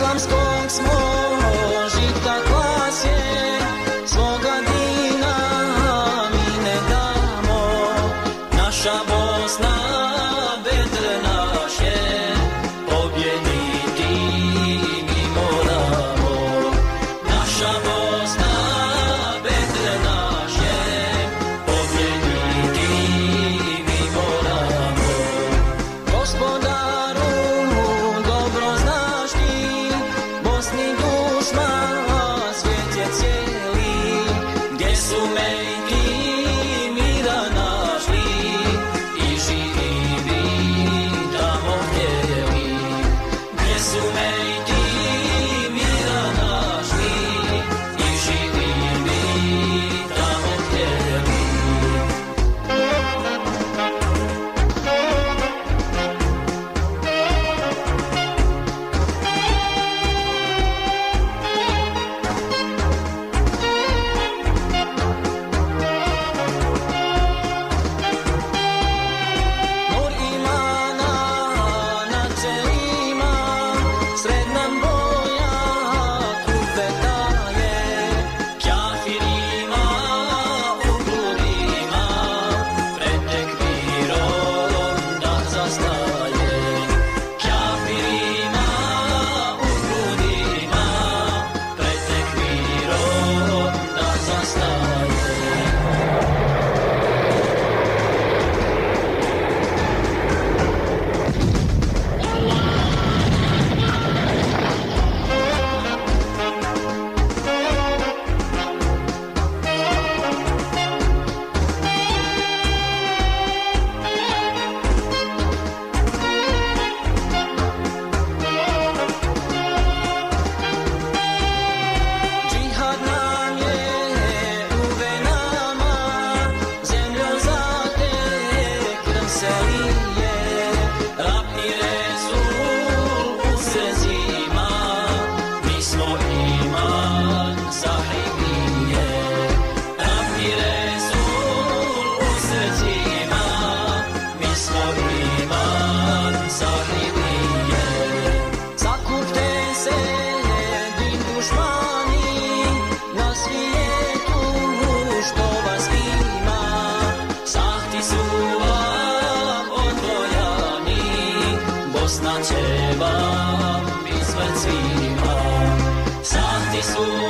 islamskog smo žita klasje, svoga dina mi ne damo. Naša Bosna bedre naš je, pobjediti mi moramo. Naša Bosna bedre naš je, pobjediti mi moramo. Gospodaru, dobro znaš ti, Bosni dušma, svijet je cijeli, gdje su mejki mira našli i živi tamo htjeli. Gdje su mejki mira našli i živi tamo htjeli. Nur imana na čelima, sred nam boja kupe daje. Kjafirima u grudima, pred tekbirom dah zastaje. Kjafirima u grudima, pred tekbirom dah zastaje. Džihad nam je u venama, zemljo za te krv se lije. Rab i Resul u srcima, mi smo iman sahibije. Rab i Resul u srcima, mi smo iman sahibije. Zakupte se din dušmani na svijetu, što vas ima. Sahti su vam odvojani, Bosna će vam bit smrt svima. Sahti su